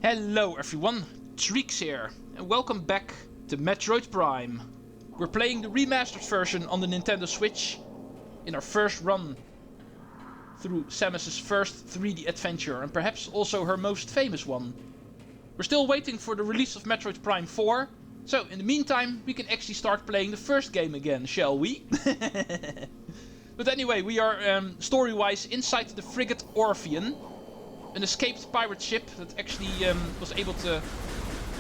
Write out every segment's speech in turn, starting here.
Hello everyone, Treecks here, and welcome back to Metroid Prime. We're playing the remastered version on the Nintendo Switch in our first run through Samus's first 3D adventure, and perhaps also her most famous one. We're still waiting for the release of Metroid Prime 4, so in the meantime we can actually start playing the first game again, shall we? But anyway, we are story-wise inside the Frigate Orphean, an escaped pirate ship that actually was able to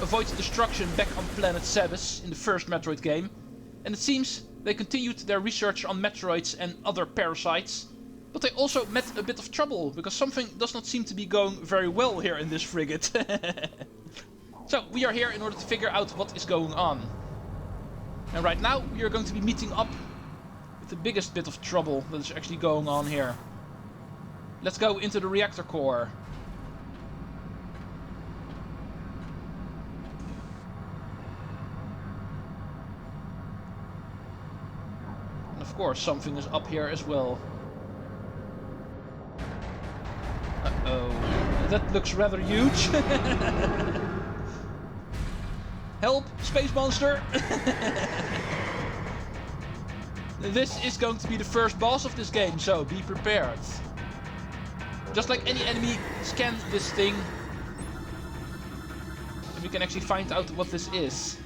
avoid destruction back on planet Samus in the first Metroid game. And it seems they continued their research on Metroids and other parasites, but they also met a bit of trouble, because something does not seem to be going very well here in this frigate. So we are here in order to figure out what is going on. And right now we are going to be meeting up with the biggest bit of trouble that is actually going on here. Let's go into the reactor core. And of course something is up here as well. Uh-oh. That looks rather huge. Help, space monster! This is going to be the first boss of this game, so be prepared. Just like any enemy, scan this thing. And we can actually find out what this is.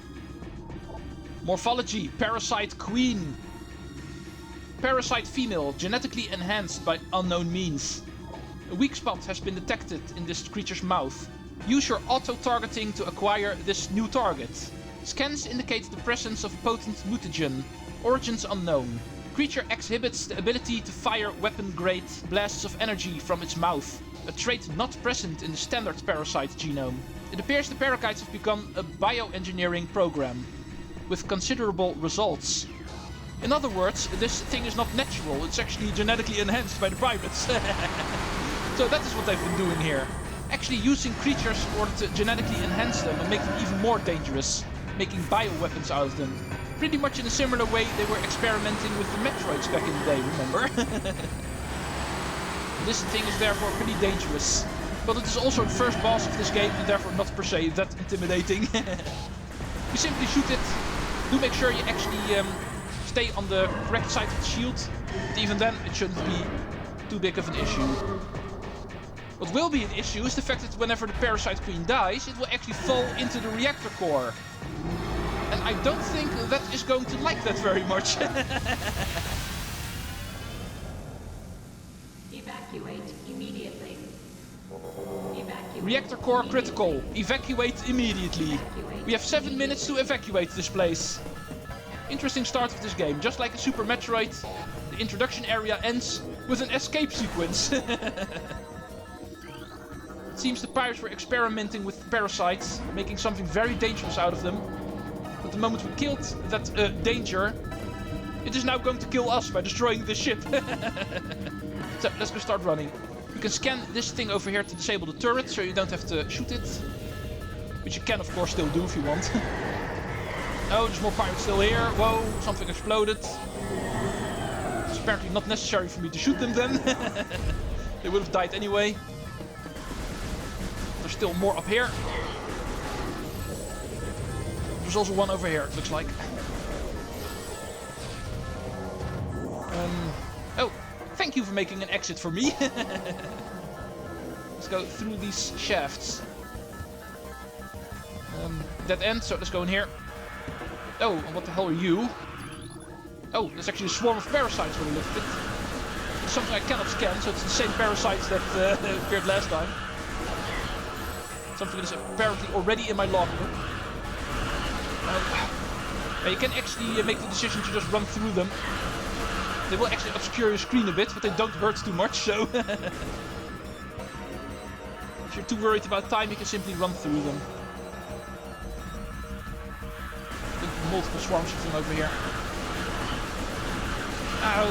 Morphology, Parasite Queen. Parasite female, genetically enhanced by unknown means. A weak spot has been detected in this creature's mouth. Use your auto-targeting to acquire this new target. Scans indicate the presence of potent mutagen. Origins unknown. Creature exhibits the ability to fire weapon-grade blasts of energy from its mouth, a trait not present in the standard parasite genome. It appears the parasites have become a bioengineering program, with considerable results. In other words, this thing is not natural, it's actually genetically enhanced by the pirates. So that is what they've been doing here. Actually using creatures in order to genetically enhance them and make them even more dangerous, making bioweapons out of them. Pretty much in a similar way they were experimenting with the Metroids back in the day, remember? This thing is therefore pretty dangerous. But it is also the first boss of this game and therefore not per se that intimidating. You simply shoot it. Do make sure you actually stay on the correct side of the shield. But even then it shouldn't be too big of an issue. What will be an issue is the fact that whenever the Parasite Queen dies, it will actually fall into the reactor core. And I don't think that is going to like that very much. Evacuate immediately. Evacuate. Reactor core critical. Evacuate immediately. We have 7 minutes to evacuate this place. Interesting start of this game. Just like in Super Metroid, the introduction area ends with an escape sequence. It seems the pirates were experimenting with parasites, making something very dangerous out of them. But the moment we killed that danger, it is now going to kill us by destroying the ship. So let's go start running. You can scan this thing over here to disable the turret, so you don't have to shoot it. Which you can of course still do if you want. Oh, there's more pirates still here. Whoa, something exploded. It's apparently not necessary for me to shoot them then. They would have died anyway. There's still more up here. There's also one over here, it looks like. Oh, thank you for making an exit for me. Let's go through these shafts. Dead end, so let's go in here. Oh, and what the hell are you? Oh, there's actually a swarm of parasites when you look at it. It's something I cannot scan, so it's the same parasites that appeared last time. Something that is apparently already in my logbook. You can actually make the decision to just run through them. They will actually obscure your screen a bit, but they don't hurt too much, so... If you're too worried about time, you can simply run through them. Multiple swarms of them over here. Ow!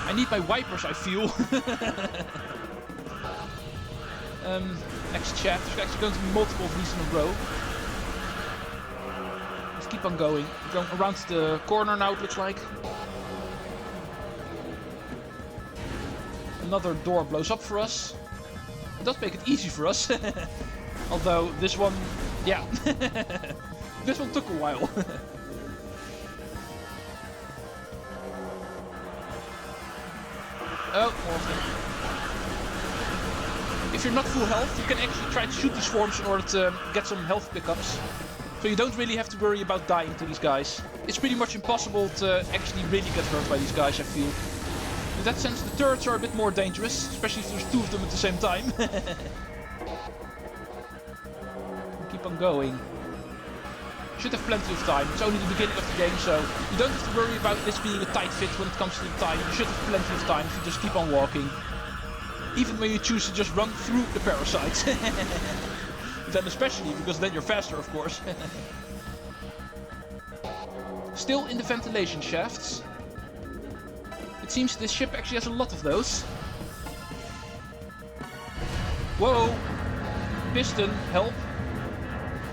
I need my wipers, I feel. Next chat. There's actually going to be multiple of these in a row. Let's keep on going. We're going around the corner now, it looks like. Another door blows up for us. does make it easy for us. Although this one, yeah, this one took a while. Oh, more of them. If you're not full health, you can actually try to shoot these swarms in order to get some health pickups. So you don't really have to worry about dying to these guys. It's pretty much impossible to actually really get hurt by these guys, I feel. In that sense, the turrets are a bit more dangerous, especially if there's two of them at the same time. Keep on going. Should have plenty of time. It's only the beginning of the game, so you don't have to worry about this being a tight fit when it comes to the time. You should have plenty of time if you just keep on walking. Even when you choose to just run through the parasites. Then especially, because then you're faster, of course. Still in the ventilation shafts. It seems this ship actually has a lot of those. Whoa! Piston, help.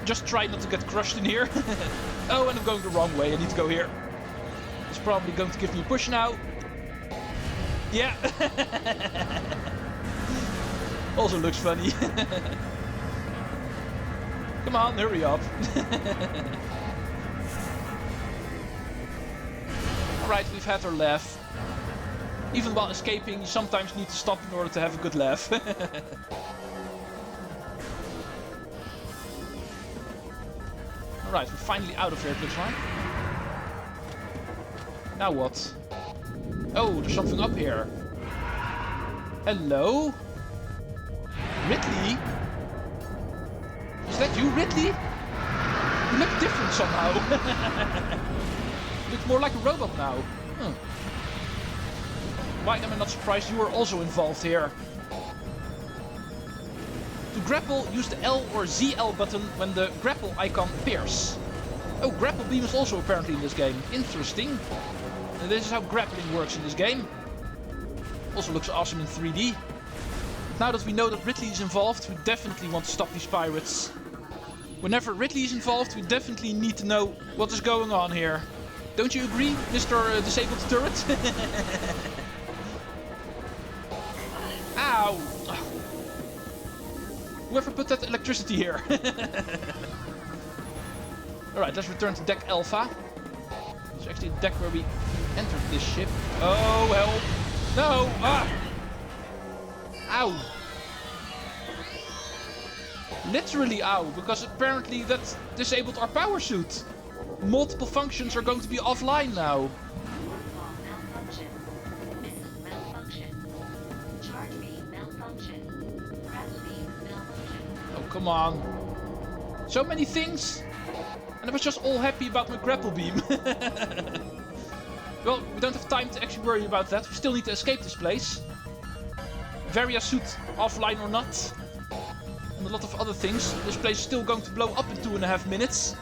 Just try not to get crushed in here. Oh, and I'm going the wrong way. I need to go here. It's probably going to give me a push now. Yeah. Also looks funny. Come on, hurry up. Alright, we've had our laugh. Even while escaping, you sometimes need to stop in order to have a good laugh. Alright, we're finally out of here, it looks like. Now what? Oh, there's something up here. Hello? Ridley? Is that you, Ridley? You look different somehow. You look more like a robot now. Huh. Why am I not surprised you are also involved here? To grapple, use the L or ZL button when the grapple icon appears. Oh, grapple beam is also apparently in this game. Interesting. And this is how grappling works in this game. Also looks awesome in 3D. Now that we know that Ridley is involved, we definitely want to stop these pirates. Whenever Ridley is involved, we definitely need to know what is going on here. Don't you agree, Mr. Disabled Turret? Ow! Whoever put that electricity here? Alright, let's return to deck Alpha. It's actually the deck where we entered this ship. Oh, help! No! Ah! Ow! Literally ow, because apparently that disabled our power suit. Multiple functions are going to be offline now. Malfunction. Missile malfunction. Charge beam malfunction. Grapple beam malfunction. Oh, come on. So many things. And I was just all happy about my grapple beam. Well, we don't have time to actually worry about that. We still need to escape this place. Varia suit offline or not. And a lot of other things. This place is still going to blow up in 2.5 minutes.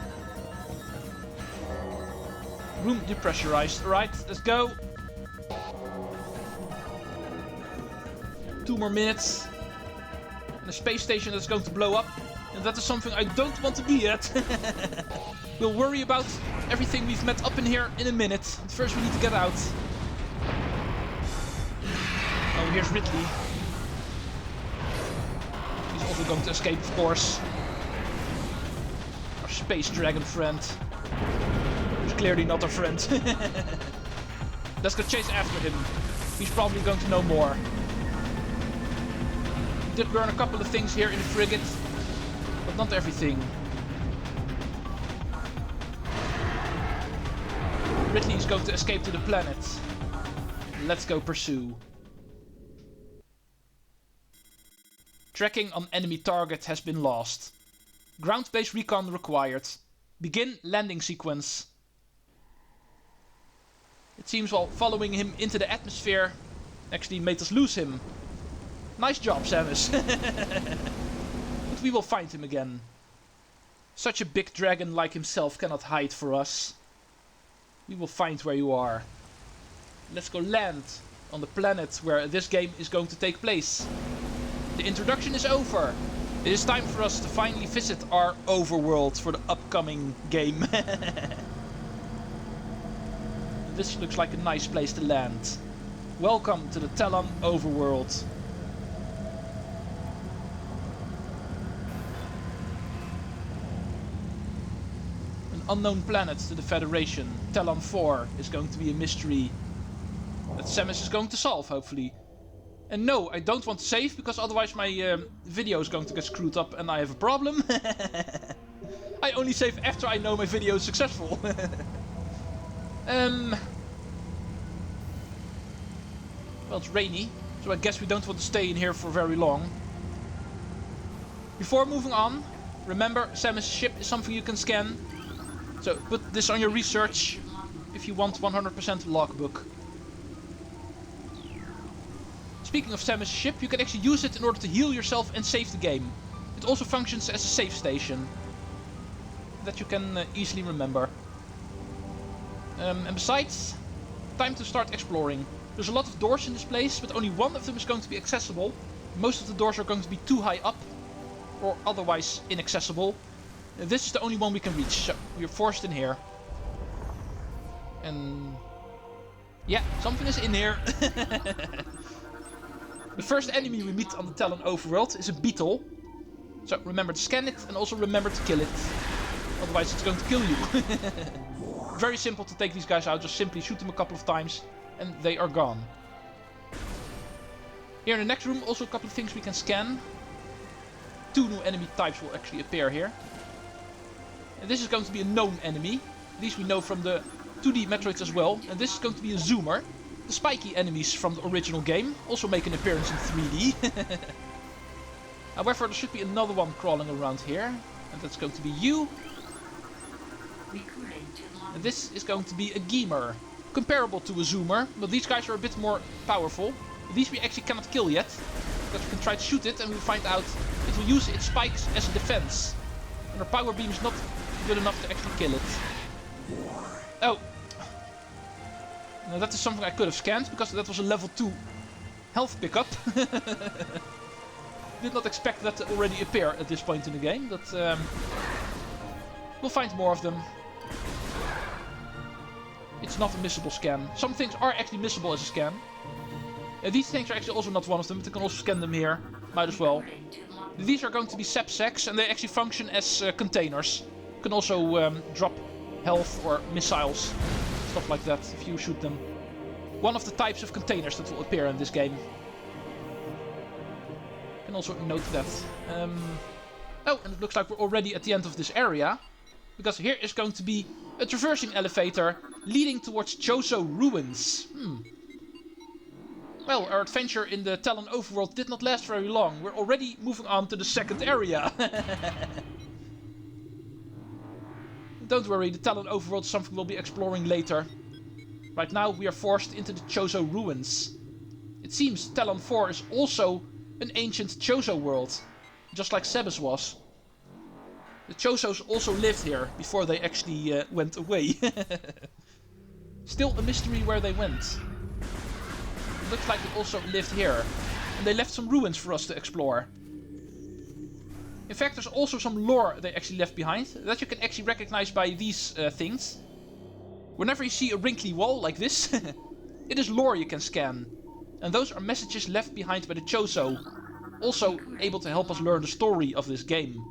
Room depressurized. Alright, let's go. 2 more minutes. And a space station that's going to blow up. And that is something I don't want to be at. We'll worry about everything we've met up in here in a minute. But first we need to get out. Oh, here's Ridley. He's also going to escape, of course. Our space dragon friend. Who's clearly not our friend. Let's go chase after him. He's probably going to know more. We did learn a couple of things here in the frigate. But not everything. Ridley is going to escape to the planet. Let's go pursue. Tracking on enemy target has been lost. Ground-based recon required. Begin landing sequence. It seems while following him into the atmosphere actually made us lose him. Nice job, Samus. But we will find him again. Such a big dragon like himself cannot hide for us. We will find where you are. Let's go land on the planet where this game is going to take place. The introduction is over. It is time for us to finally visit our overworld for the upcoming game. This looks like a nice place to land. Welcome to the Tallon overworld. unknown planet to the Federation. Tallon IV is going to be a mystery that Samus is going to solve, hopefully. And no, I don't want to save, because otherwise my video is going to get screwed up and I have a problem. I only save after I know my video is successful. Well, it's rainy, so I guess we don't want to stay in here for very long. Before moving on, remember, Samus' ship is something you can scan. So put this on your research if you want 100% logbook. Speaking of Samus' ship, you can actually use it in order to heal yourself and save the game. It also functions as a save station that you can easily remember. And besides, time to start exploring. There's a lot of doors in this place, but only one of them is going to be accessible. Most of the doors are going to be too high up, or otherwise inaccessible. This is the only one we can reach, so we're forced in here. And yeah, something is in here. The first enemy we meet on the Tallon Overworld is a beetle. So remember to scan it and also remember to kill it. Otherwise it's going to kill you. Very simple to take these guys out, just simply shoot them a couple of times and they are gone. Here in the next room also a couple of things we can scan. 2 new enemy types will actually appear here. And this is going to be a known enemy. These we know from the 2D Metroids as well. And this is going to be a zoomer. The spiky enemies from the original game also make an appearance in 3D. However, there should be another one crawling around here. And that's going to be you. And this is going to be a gamer. Comparable to a zoomer, but these guys are a bit more powerful. These we actually cannot kill yet. Because we can try to shoot it and we'll find out it will use its spikes as a defense. And our power beam is not good enough to actually kill it. Oh. Now that is something I could have scanned, because that was a level 2 health pickup. Did not expect that to already appear at this point in the game, but we'll find more of them. It's not a missable scan. Some things are actually missable as a scan. These things are actually also not one of them, but you can also scan them here. Might as well. These are going to be sap sacks, and they actually function as containers. You can also drop health or missiles, stuff like that, if you shoot them. One of the types of containers that will appear in this game. You can also note that. Oh, and it looks like we're already at the end of this area. Because here is going to be a traversing elevator leading towards Chozo ruins. Well, our adventure in the Tallon Overworld did not last very long. We're already moving on to the second area. Don't worry, the Tallon Overworld is something we'll be exploring later. Right now we are forced into the Chozo ruins. It seems Tallon IV is also an ancient Chozo world, just like Samus was. The Chozos also lived here before they actually went away. Still a mystery where they went. It looks like they also lived here. And they left some ruins for us to explore. In fact, there's also some lore they actually left behind that you can actually recognize by these things. Whenever you see a wrinkly wall like this, it is lore you can scan. And those are messages left behind by the Chozo, also able to help us learn the story of this game.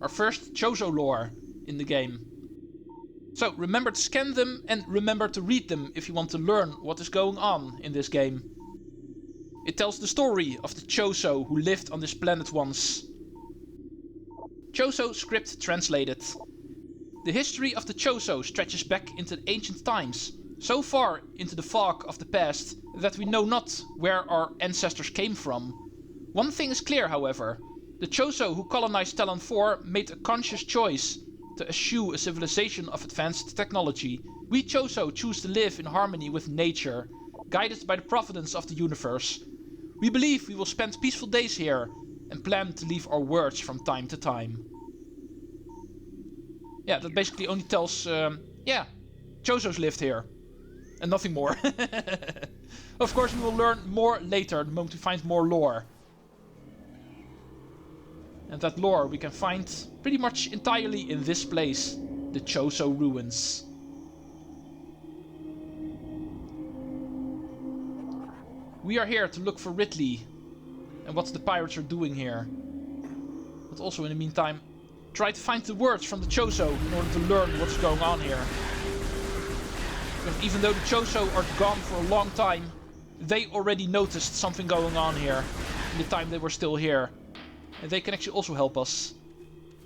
Our first Chozo lore in the game. So remember to scan them and remember to read them if you want to learn what is going on in this game. It tells the story of the Chozo who lived on this planet once. Chozo script translated. The history of the Chozo stretches back into ancient times, so far into the fog of the past that we know not where our ancestors came from. One thing is clear, however. The Chozo who colonized Tallon IV made a conscious choice to eschew a civilization of advanced technology. We Chozo choose to live in harmony with nature, guided by the providence of the universe. We believe we will spend peaceful days here, and plan to leave our words from time to time. Yeah, that basically only tells, yeah, Chozos lived here. And nothing more. Of course, we will learn more later, the moment we find more lore. And that lore we can find pretty much entirely in this place, the Chozo ruins. We are here to look for Ridley and what the pirates are doing here. But also in the meantime, try to find the words from the Chozo in order to learn what's going on here. Because even though the Chozo are gone for a long time, they already noticed something going on here in the time they were still here. And they can actually also help us.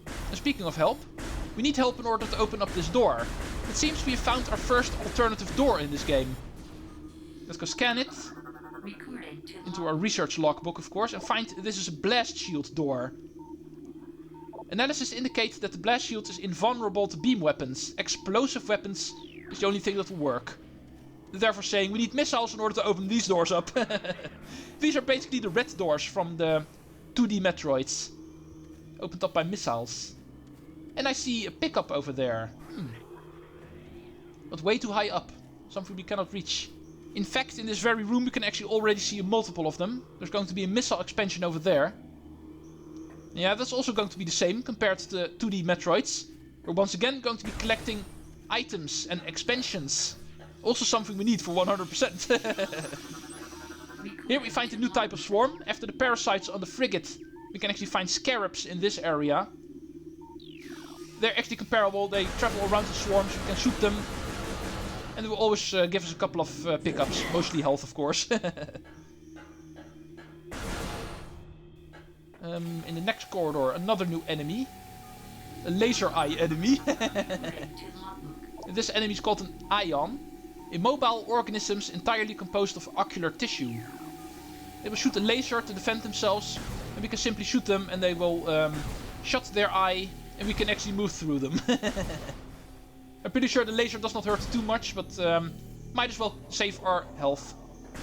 And speaking of help, we need help in order to open up this door. It seems we have found our first alternative door in this game. Let's go scan it. Into our research logbook, of course, and find this is a blast shield door. Analysis indicates that the blast shield is invulnerable to beam weapons. Explosive weapons is the only thing that will work. They're therefore saying we need missiles in order to open these doors up. These are basically the red doors from the 2D Metroids. Opened up by missiles. And I see a pickup over there. But way too high up. Something we cannot reach. In fact, in this very room we can actually already see a multiple of them. There's going to be a missile expansion over there. Yeah, that's also going to be the same compared to the 2D Metroids. We're once again going to be collecting items and expansions. Also something we need for 100%. Here we find a new type of swarm. After the parasites on the frigate, we can actually find scarabs in this area. They're actually comparable. They travel around the swarms. We can shoot them. And they will always give us a couple of pickups. Mostly health, of course. In the next corridor, another new enemy. A laser eye enemy. This enemy is called an ion. Immobile organisms entirely composed of ocular tissue. They will shoot a laser to defend themselves. And we can simply shoot them and they will shut their eye. And we can actually move through them. I'm pretty sure the laser does not hurt too much, but might as well save our health.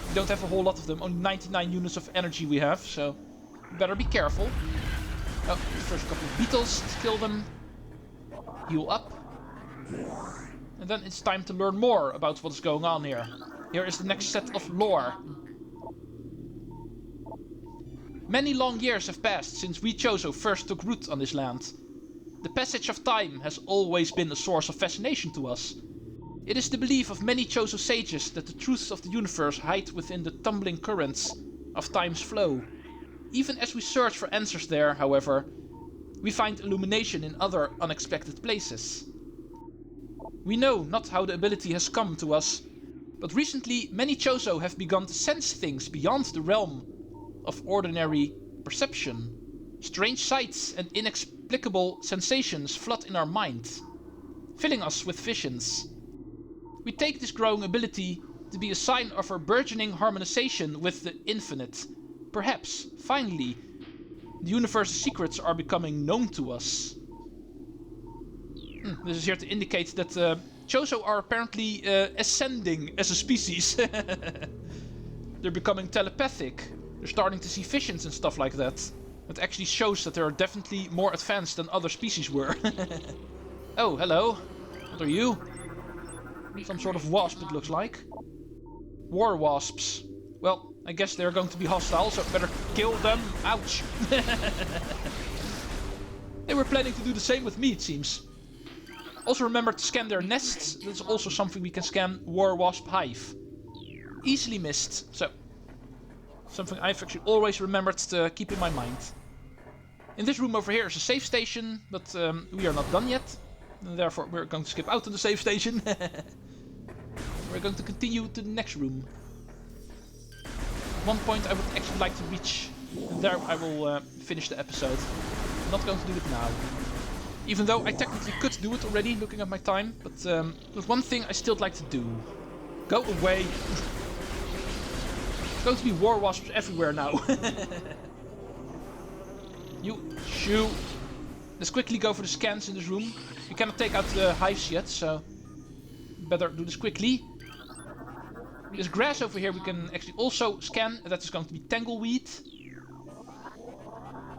We don't have a whole lot of them, only 99 units of energy we have, so we better be careful. Oh, first a couple of beetles, let's kill them. Heal up. And then it's time to learn more about what is going on here. Here is the next set of lore. Many long years have passed since we Chozo first took root on this land. The passage of time has always been a source of fascination to us. It is the belief of many Chozo sages that the truths of the universe hide within the tumbling currents of time's flow. Even as we search for answers there, however, we find illumination in other unexpected places. We know not how the ability has come to us, but recently many Chozo have begun to sense things beyond the realm of ordinary perception. Strange sights and inexplicable sensations flood in our mind, filling us with visions. We take this growing ability to be a sign of our burgeoning harmonization with the infinite. Perhaps, finally, the universe's secrets are becoming known to us. This is here to indicate that Chozo are apparently ascending as a species. They're becoming telepathic. They're starting to see visions and stuff like that. It actually shows that they're definitely more advanced than other species were. Oh, hello. What are you? Some sort of wasp, it looks like. War wasps. Well, I guess they're going to be hostile, so better kill them. Ouch. They were planning to do the same with me, it seems. Also remember to scan their nests. That's also something we can scan. War wasp hive. Easily missed. So, something I've actually always remembered to keep in my mind. In this room over here is a save station, but we are not done yet. And therefore we're going to skip out to the save station. We're going to continue to the next room. At one point I would actually like to reach, and there I will finish the episode. I'm not going to do it now. Even though I technically could do it already, looking at my time. But there's one thing I still like to do. Go away! There's going to be war wasps everywhere now. You shoo! Let's quickly go for the scans in this room. We cannot take out the hives yet, so better do this quickly. This grass over here we can actually also scan. That is going to be tangleweed.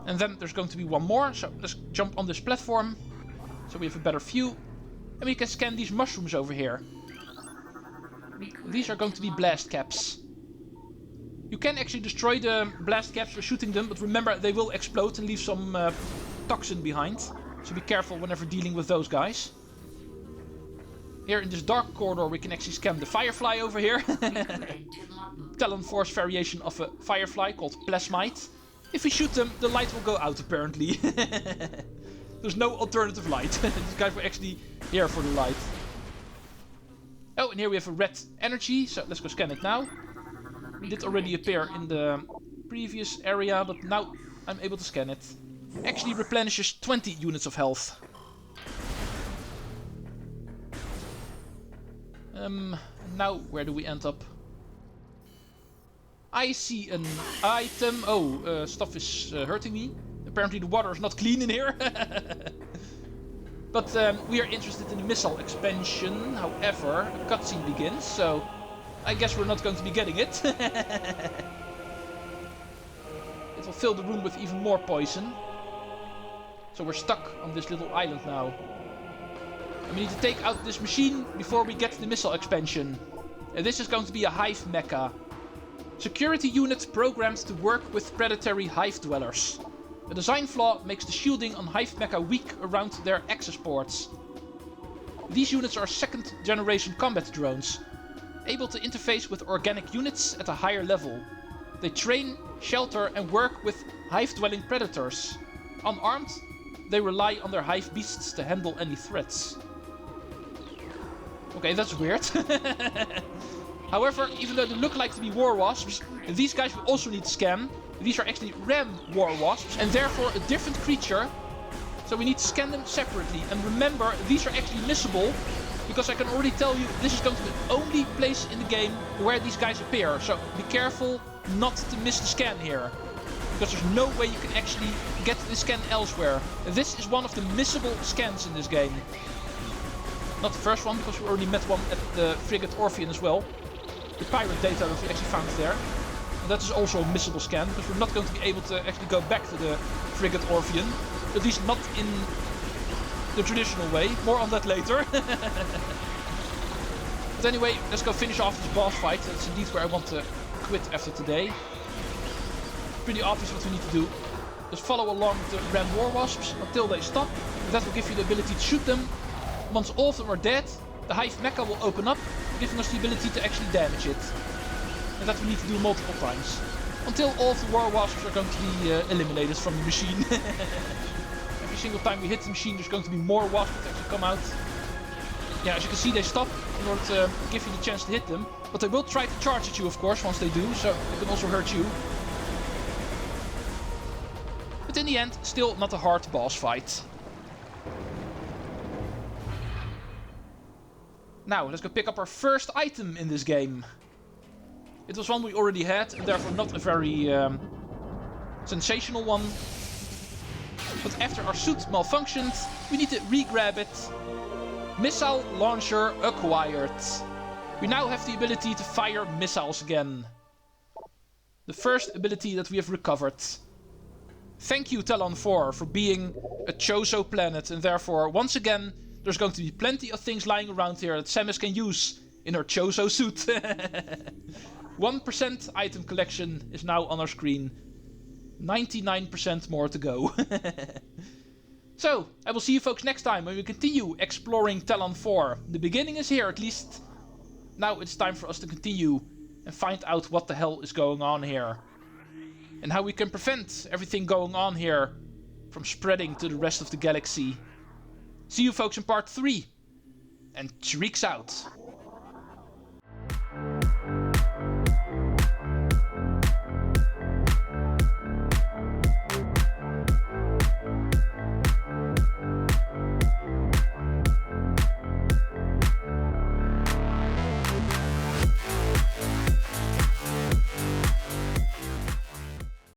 And then there's going to be one more, so let's jump on this platform. So we have a better view. And we can scan these mushrooms over here. These are going to be blast caps. You can actually destroy the blast caps by shooting them, but remember they will explode and leave some toxin behind. So be careful whenever dealing with those guys. Here in this dark corridor we can actually scan the firefly over here. Tallon IV variation of a firefly called plasmite. If we shoot them, the light will go out apparently. There's no alternative light. These guys were actually here for the light. Oh, and here we have a red energy, so let's go scan it now. It did already appear in the previous area, but now I'm able to scan it. Actually replenishes 20 units of health. Now where do we end up? I see an item. Oh, stuff is hurting me. Apparently the water is not clean in here. But we are interested in the missile expansion. However, a cutscene begins, so I guess we're not going to be getting it. It will fill the room with even more poison. So we're stuck on this little island now. And we need to take out this machine before we get the missile expansion. And this is going to be a Hive Mecha. Security unit programmed to work with predatory Hive dwellers. A design flaw makes the shielding on Hive Mecha weak around their access ports. These units are second generation combat drones, able to interface with organic units at a higher level. They train, shelter and work with Hive dwelling predators. Unarmed, they rely on their Hive beasts to handle any threats. Okay, that's weird. However, even though they look like to be war wasps, these guys we also need to scan. These are actually ram war wasps and therefore a different creature. So we need to scan them separately. And remember, these are actually missable because I can already tell you this is going to be the only place in the game where these guys appear. So be careful not to miss the scan here, because there's no way you can actually get the scan elsewhere. This is one of the missable scans in this game. Not the first one, because we already met one at the Frigate Orphean as well. The pirate data that we actually found there. And that is also a missable scan, because we're not going to be able to actually go back to the Frigate Orphean. At least not in the traditional way. More on that later. But anyway, let's go finish off this boss fight. That's indeed where I want to quit after today. Pretty obvious what we need to do. Just follow along the ram war wasps until they stop. And that will give you the ability to shoot them. Once all of them are dead, the Hive Mecha will open up, giving us the ability to actually damage it. And that we need to do multiple times. Until all of the war wasps are going to be eliminated from the machine. Every single time we hit the machine, there's going to be more wasps that actually come out. Yeah, as you can see, they stop in order to give you the chance to hit them. But they will try to charge at you, of course, once they do, so they can also hurt you. But in the end, still not a hard boss fight. Now, let's go pick up our first item in this game. It was one we already had, and therefore not a very sensational one. But after our suit malfunctioned, we need to re-grab it. Missile launcher acquired. We now have the ability to fire missiles again. The first ability that we have recovered. Thank you, Tallon IV, for being a Chozo planet, and therefore, once again, there's going to be plenty of things lying around here that Samus can use in her Chozo suit. 1% item collection is now on our screen. 99% more to go. So, I will see you folks next time when we continue exploring Tallon IV. The beginning is here, at least. Now it's time for us to continue and find out what the hell is going on here. And how we can prevent everything going on here from spreading to the rest of the galaxy. See you folks in part 3. And Treecks out.